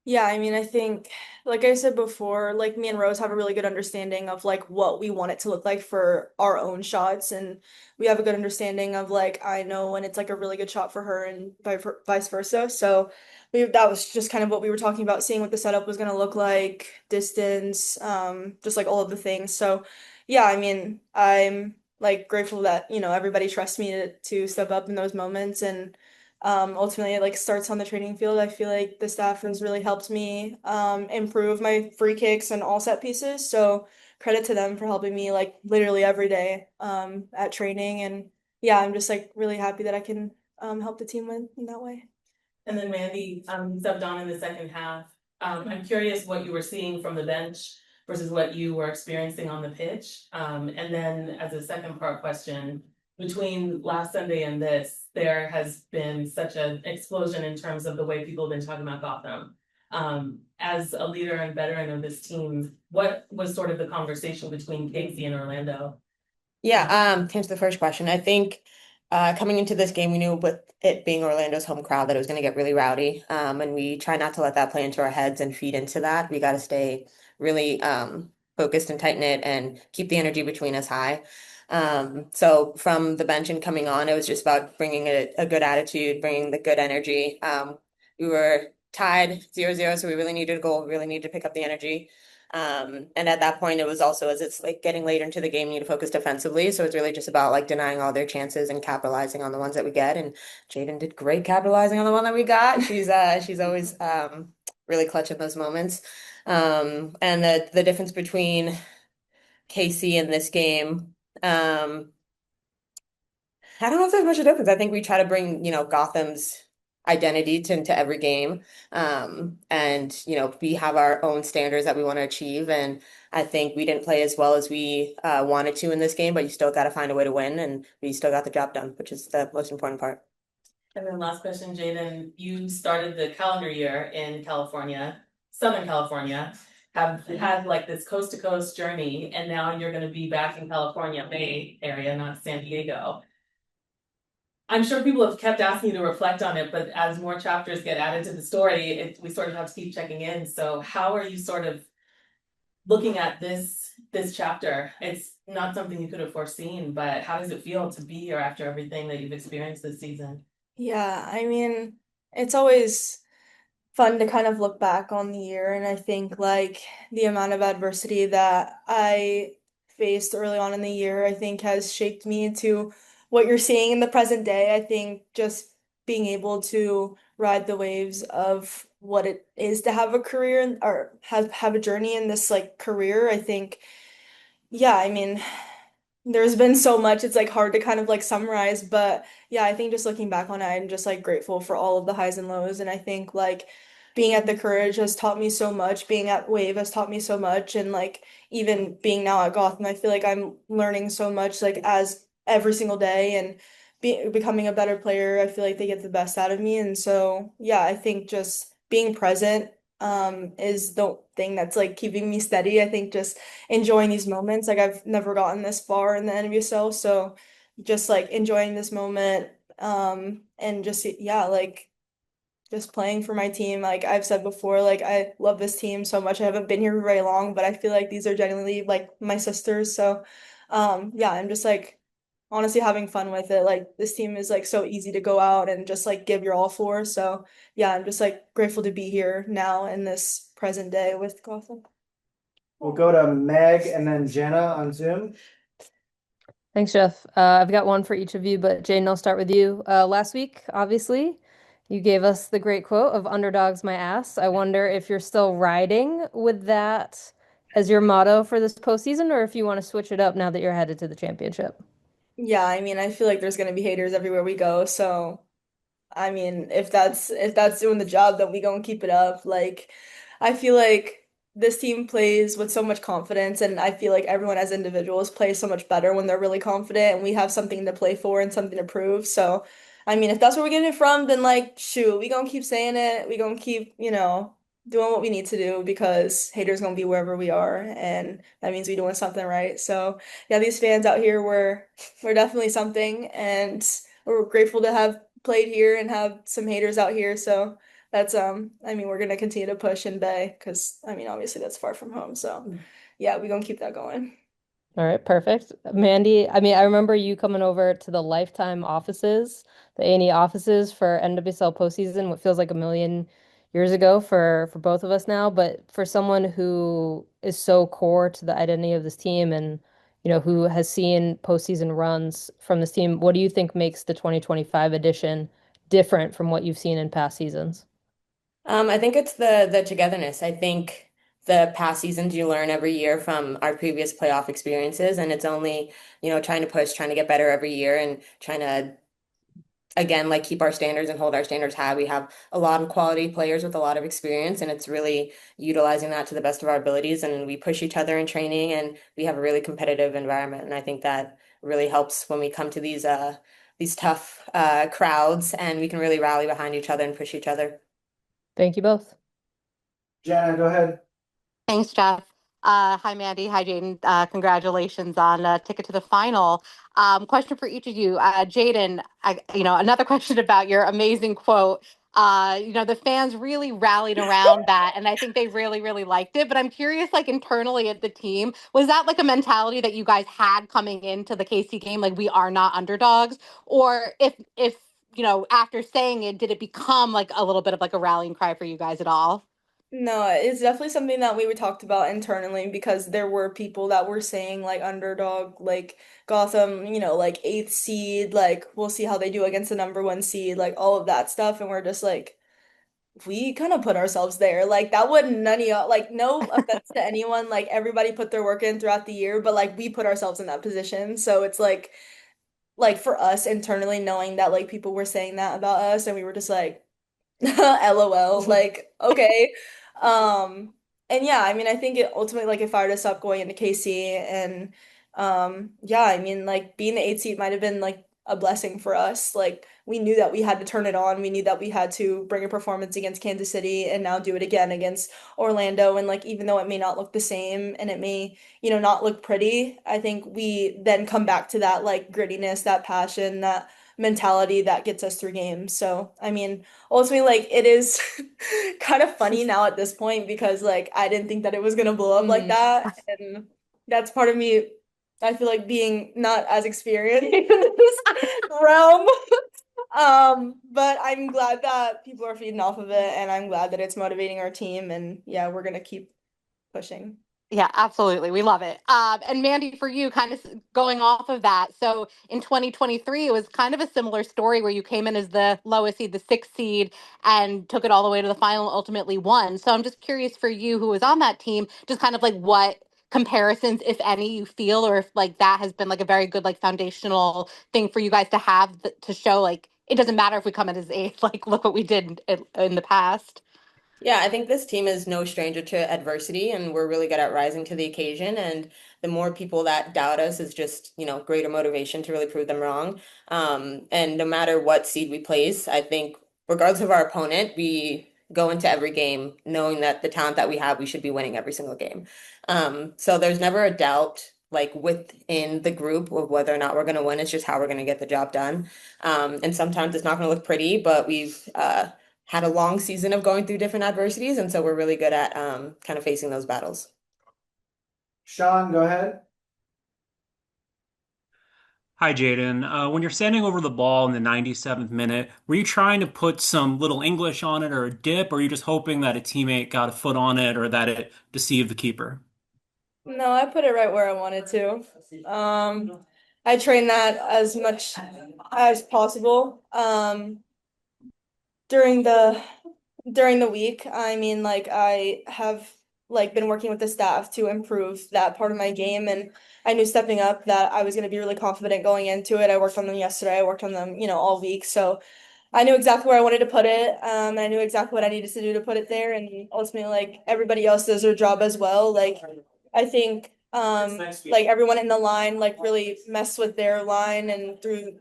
Yeah, I mean, I think, like I said before, like me and Rose have a really good understanding of like what we want it to look like for our own shots, and we have a good understanding of like I know when it's like a really good shot for her and vice versa. So that was just kind of what we were talking about, seeing what the setup was going to look like, distance, just like all of the things. So yeah, I mean, I'm like grateful that everybody trusts me to step up in those moments and. Ultimately, it like starts on the training field. I feel like the staff has really helped me improve my free kicks and all set pieces. So credit to them for helping me like literally every day at training. And yeah, I'm just like really happy that I can help the team win in that way. And then Mandy, subbed on in the second half. I'm curious what you were seeing from the bench versus what you were experiencing on the pitch. And then as a second part question, between last Sunday and this, there has been such an explosion in terms of the way people have been talking about Gotham. As a leader and veteran of this team, what was sort of the conversation between Casey and Orlando? Yeah, to answer the first question, I think coming into this game, we knew with it being Orlando's home crowd that it was going to get really rowdy. And we try not to let that play into our heads and feed into that. We got to stay really focused and tight knit and keep the energy between us high. So from the bench and coming on, it was just about bringing a good attitude, bringing the good energy. We were tied 0-0, so we really needed a goal, we really needed to pick up the energy. And at that point, it was also as it's like getting later into the game, you need to focus defensively. So it's really just about like denying all their chances and capitalizing on the ones that we get. And Jaedyn did great capitalizing on the one that we got. She's always really clutch at those moments. And the difference between KC and this game, I don't know if there's much of a difference. I think we try to bring, Gotham's identity to every game. And, we have our own standards that we want to achieve. And I think we didn't play as well as we wanted to in this game, but you still got to find a way to win. And we still got the job done, which is the most important part. And then last question, Jaden, you started the calendar year in California, Southern California, have had like this coast to coast journey, and now you're gonna be back in California, Bay Area, not San Diego. I'm sure people have kept asking you to reflect on it, but as more chapters get added to the story, we sort of have to keep checking in. So how are you sort of looking at this chapter? It's not something you could have foreseen, but how does it feel to be here after everything that you've experienced this season? Yeah, I mean, it's always fun to kind of look back on the year, and I think like the amount of adversity that I faced early on in the year, I think has shaped me into what you're seeing in the present day. I think just being able to ride the waves of what it is to have a career or have a journey in this like career, I think, yeah, I mean, there's been so much, it's like hard to kind of like summarize, but yeah, I think just looking back on it, I'm just like grateful for all of the highs and lows. And I think like being at the Courage has taught me so much, being at Wave has taught me so much, and like even being now at Gotham, I feel like I'm learning so much like as every single day and becoming a better player. I feel like they get the best out of me. And so yeah, I think just being present is the thing that's like keeping me steady. I think just enjoying these moments. Like I've never gotten this far in the NWSL, so just like enjoying this moment, and just yeah, like just playing for my team. Like I've said before, like I love this team so much. I haven't been here for very long, but I feel like these are genuinely like my sisters. So, yeah, I'm just like honestly having fun with it. Like this team is like so easy to go out and just like give your all for. So, yeah, I'm just like grateful to be here now in this present day with Gotham. We'll go to Meg and then Jenna on Zoom. Thanks, Jeff. I've got one for each of you, but Jane, I'll start with you. Last week, obviously, you gave us the great quote of "Underdog's my ass." I wonder if you're still riding with that as your motto for this postseason, or if you want to switch it up now that you're headed to the championship. Yeah, I mean, I feel like there's gonna be haters everywhere we go, so I mean, if that's doing the job, then we gonna keep it up. Like, I feel like this team plays with so much confidence, and I feel like everyone as individuals plays so much better when they're really confident, and we have something to play for and something to prove. So, I mean, if that's where we're getting it from, then like, shoot, we gonna keep saying it. We gonna keep, doing what we need to do because haters gonna be wherever we are, and that means we doing something right. So, yeah, these fans out here, we're definitely something, and we're grateful to have played here and have some haters out here. So that's I mean we're gonna continue to push in Bay because I mean obviously that's far from home. So yeah, we're gonna keep that going. All right, perfect. Mandy, I mean, I remember you coming over to the Lifetime offices, the A&E offices for NWSL postseason, what feels like a million years ago for both of us now. But for someone who is so core to the identity of this team and, who has seen postseason runs from this team, what do you think makes the 2025 edition different from what you've seen in past seasons? I think it's the togetherness. I think the past seasons you learn every year from our previous playoff experiences, and it's only, trying to push, trying to get better every year and trying to again, like keep our standards and hold our standards high. We have a lot of quality players with a lot of experience, and it's really utilizing that to the best of our abilities. And we push each other in training, and we have a really competitive environment. And I think that really helps when we come to these tough crowds, and we can really rally behind each other and push each other. Thank you both. Jana, go ahead. Thanks, Jeff. Hi, Mandy. Hi, Jaedyn. Congratulations on ticket to the final. Question for each of you. Jaedyn, another question about your amazing quote. The fans really rallied around that, and I think they really, really liked it. But I'm curious, like internally at the team, was that like a mentality that you guys had coming into the KC game, like we are not underdogs, or if after saying it, did it become like a little bit of like a rallying cry for you guys at all? No, it's definitely something that we talked about internally because there were people that were saying like underdog, like Gotham, like eighth seed, like we'll see how they do against the number one seed, like all of that stuff. And we're just like, we kind of put ourselves there. Like that would none of y'all, like no offense to anyone, like everybody put their work in throughout the year, but like we put ourselves in that position. So it's like for us internally knowing that like people were saying that about us and we were just like LOL, like, okay. Um, and yeah, I mean, I think it ultimately like it fired us up going into KC and yeah, I mean, like being the eighth seed might have been like a blessing for us. Like we knew that we had to turn it on. We knew that we had to bring a performance against Kansas City and now do it again against Orlando. And like even though it may not look the same and it may, not look pretty, I think we then come back to that like grittiness, that passion, that mentality that gets us through games. So, I mean, ultimately, like it is kind of funny now at this point because like I didn't think that it was gonna blow up like Mm. that, and that's part of me. I feel like being not as experienced in this realm. But I'm glad that people are feeding off of it, and I'm glad that it's motivating our team, and yeah, we're gonna keep pushing. Yeah, absolutely. We love it. And Mandy, for you, kind of going off of that. So in 2023, it was kind of a similar story where you came in as the lowest seed, the sixth seed, and took it all the way to the final, ultimately won. So I'm just curious for you, who was on that team, just kind of like what comparisons, if any, you feel, or if like that has been like a very good, like foundational thing for you guys to have to show, like, it doesn't matter if we come in as eighth, like, look what we did in the past. Yeah, I think this team is no stranger to adversity, and we're really good at rising to the occasion. And the more people that doubt us is just, greater motivation to really prove them wrong. And no matter what seed we place, I think regardless of our opponent, we go into every game knowing that the talent that we have, we should be winning every single game. So there's never a doubt like within the group of whether or not we're going to win. It's just how we're going to get the job done. And sometimes it's not going to look pretty, but we've had a long season of going through different adversities, and so we're really good at kind of facing those battles. Sean, go ahead. Hi, Jaden. When you're standing over the ball in the 97th minute, were you trying to put some little English on it or a dip, or are you just hoping that a teammate got a foot on it or that it deceived the keeper? No, I put it right where I wanted to. I train that as much as possible. During the during the week. I mean, like I have like been working with the staff to improve that part of my game and I knew stepping up that I was going to be really confident going into it. I worked on them yesterday. I worked on them, all week. So I knew exactly where I wanted to put it. I knew exactly what I needed to do to put it there and ultimately like everybody else does their job as well. Like I think like everyone in the line like really messed with their line and threw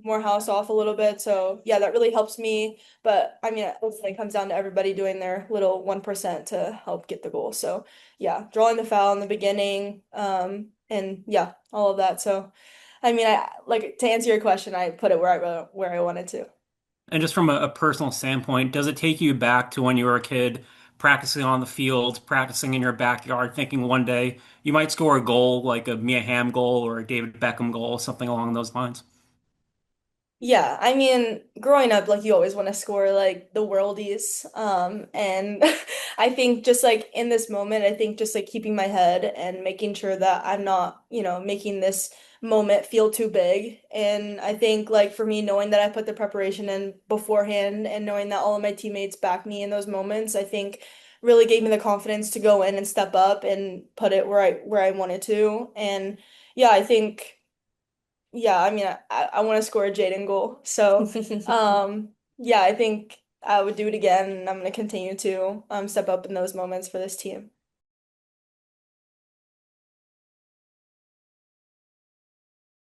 Morehouse off a little bit. So yeah, that really helps me. But I mean it ultimately comes down to everybody doing their little 1% to help get the goal. So yeah, drawing the foul in the beginning, and yeah, all of that. So I mean I like to answer your question, I put it where I wanted to. And just from a personal standpoint, does it take you back to when you were a kid, practicing on the field, practicing in your backyard, thinking one day you might score a goal like a Mia Hamm goal or a David Beckham goal, something along those lines? Yeah, I mean, growing up, like you always want to score like the worldies. And I think just like in this moment, I think just like keeping my head and making sure that I'm not, making this moment feel too big. And I think like for me, knowing that I put the preparation in beforehand and knowing that all of my teammates back me in those moments, I think really gave me the confidence to go in and step up and put it where I wanted to. And yeah, I think. Yeah, I mean, I want to score a Jaedyn goal. So, yeah, I think I would do it again, and I'm going to continue to step up in those moments for this team.